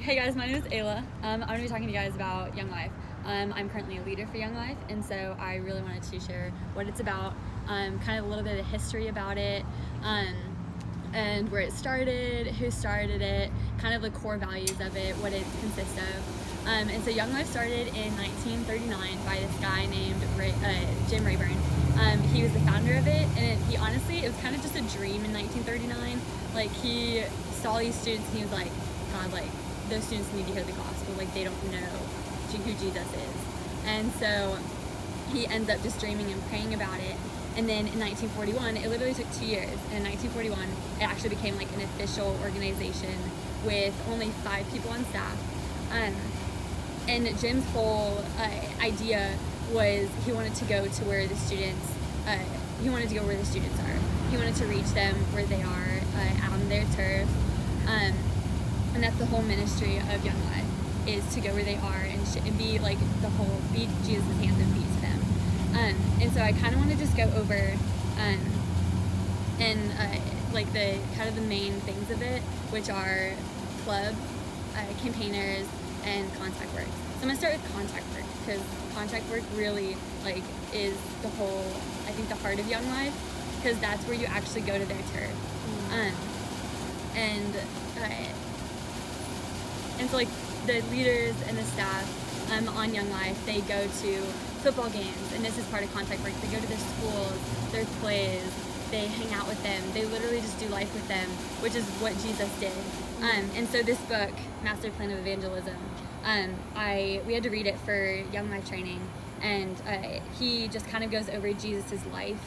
Hey guys, my name is Ayla. I'm going to be talking to you guys about Young Life. I'm currently a leader for Young Life, and so I really wanted to share what it's about, kind of a little bit of history about it, and where it started, who started it, kind of the core values of it, what it consists of. And so Young Life started in 1939 by this guy named Jim Rayburn. He was the founder of it, and it was kind of just a dream in 1939. Like, he saw these students and he was like, God, like, those students need to hear the gospel. Like, they don't know who Jesus is. And so he ends up just dreaming and praying about it. And then in 1941, it literally took 2 years. And in 1941, it actually became like an official organization with only 5 people on staff. And Jim's whole idea was he wanted to go to where the students, are. He wanted to reach them where they are, on their turf. And that's the whole ministry of Young Life, is to go where they are and be like be Jesus' hands and feet to them. And so I kind of want to just go over like the kind of the main things of it, which are club, campaigners, and contact work. So I'm gonna start with contact work, because contact work really like is the whole, I think, the heart of Young Life, because that's where you actually go to their turf. And so like the leaders and the staff on Young Life, they go to football games, and this is part of contact work. They go to their schools, their plays, they hang out with them, they literally just do life with them, which is what Jesus did. And so this book, Master Plan of Evangelism, we had to read it for Young Life training, and he just kind of goes over Jesus' life,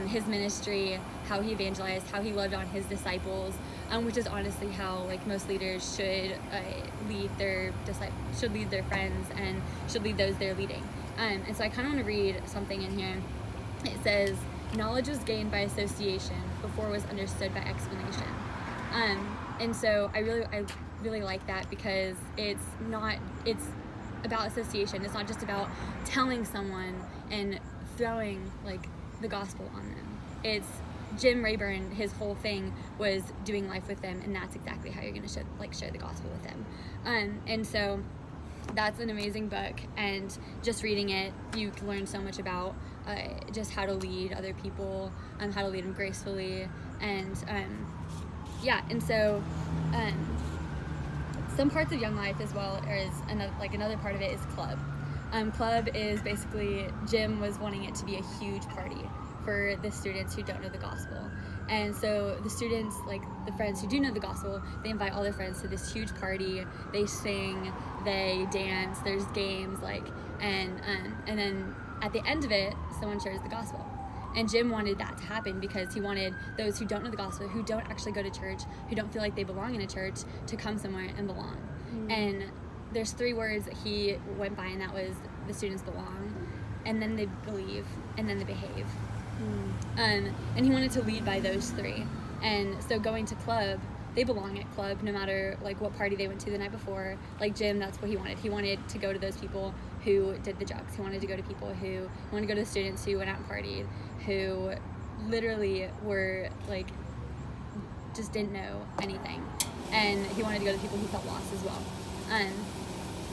his ministry, how he evangelized, how he loved on his disciples, which is honestly how like most leaders should lead their friends and should lead those they're leading. And so I kind of want to read something in here. It says, "Knowledge was gained by association before it was understood by explanation." And so I really like that, because it's about association. It's not just about telling someone and throwing like the gospel on them. It's Jim Rayburn, his whole thing was doing life with them, and that's exactly how you're going to share the gospel with them. And so that's an amazing book, and just reading it, you can learn so much about just how to lead other people, how to lead them gracefully, and and so some parts of Young Life as well is another part of it is club. Club is basically, Jim was wanting it to be a huge party for the students who don't know the gospel. And so the students, like the friends who do know the gospel, they invite all their friends to this huge party. They sing, they dance, there's games, and then at the end of it, someone shares the gospel. And Jim wanted that to happen because he wanted those who don't know the gospel, who don't actually go to church, who don't feel like they belong in a church, to come somewhere and belong. And there's 3 words that he went by, and that was, the students belong, and then they believe, and then they behave. And he wanted to lead by those 3. And so going to club, they belong at club no matter like what party they went to the night before. Like Jim, that's what he wanted. He wanted to go to those people who did the drugs. He wanted to go to people who wanted to go to the students who went out and partied, who literally were like just didn't know anything. And he wanted to go to people who felt lost as well.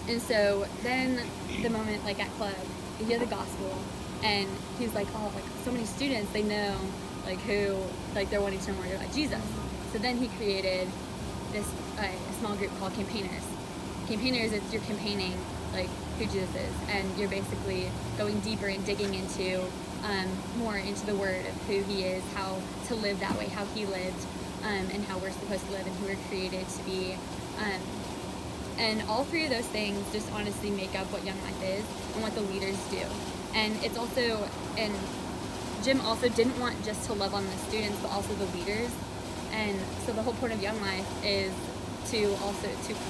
And so then the moment like at club, you hear the gospel, and he's like, oh, like so many students, they know like who, like they're wanting to know more about Jesus. So then he created this small group called campaigners. Campaigners, it's you're campaigning like who Jesus is, and you're basically going deeper and digging into more into the word of who he is, how to live that way, how he lived, and how we're supposed to live, and who we're created to be. And all 3 of those things just honestly make up what Young Life is and what the leaders do. And it's also, and Jim also didn't want just to love on the students, but also the leaders. And so the whole point of Young Life is to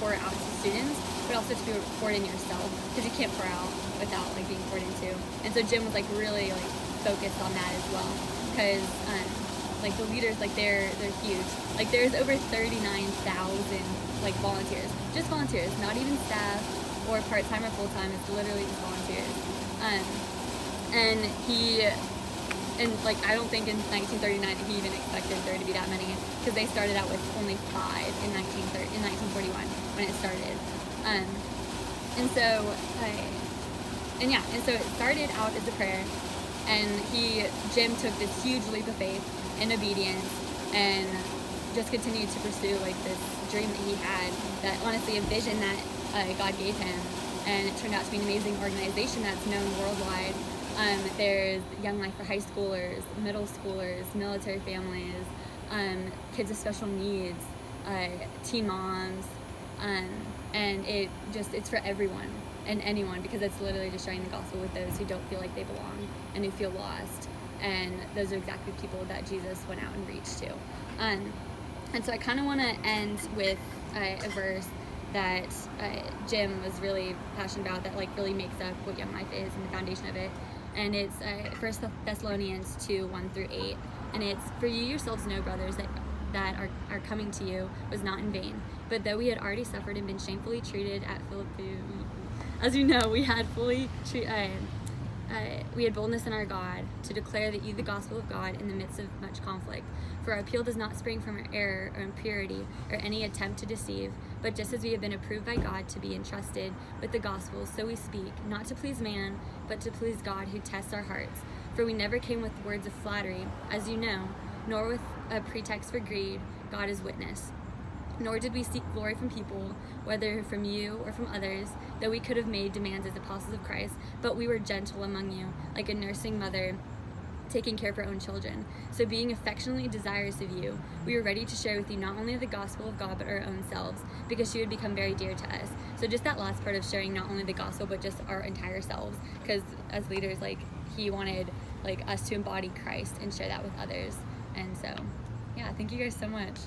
pour out to students, but also to be poured in yourself, because you can't pour out without like being poured into. And so Jim was like really like focused on that as well, because like the leaders, like they're huge. Like there's over 39,000 like volunteers, just volunteers, not even staff or part-time or full-time. It's literally just volunteers. And and like I don't think in 1939 he even expected there to be that many, because they started out with only 5 in 1941 when it started. And so it started out as a prayer, and Jim took this huge leap of faith and obedience, and just continued to pursue like this dream that he had, that honestly a vision that God gave him, and it turned out to be an amazing organization that's known worldwide. There's Young Life for high schoolers, middle schoolers, military families, kids with special needs, teen moms, and it's for everyone and anyone, because it's literally just sharing the gospel with those who don't feel like they belong and who feel lost. And those are exactly people that Jesus went out and reached to. And so I kind of want to end with a verse that Jim was really passionate about, that like really makes up what Young Life is and the foundation of it. And it's 1 Thessalonians 2:1-8. And it's, "For you yourselves know, brothers, that our coming to you was not in vain. But though we had already suffered and been shamefully treated at Philippi, as you know, we had boldness in our God to declare that you the gospel of God in the midst of much conflict. For our appeal does not spring from error or impurity or any attempt to deceive, but just as we have been approved by God to be entrusted with the gospel, so we speak, not to please man, but to please God who tests our hearts. For we never came with words of flattery, as you know, nor with a pretext for greed, God is witness. Nor did we seek glory from people, whether from you or from others, though we could have made demands as apostles of Christ, but we were gentle among you, like a nursing mother taking care of her own children. So being affectionately desirous of you, we were ready to share with you not only the gospel of God, but our own selves, because she would become very dear to us." So just that last part of sharing not only the gospel, but just our entire selves, because as leaders, like he wanted like us to embody Christ and share that with others. And so, yeah, thank you guys so much.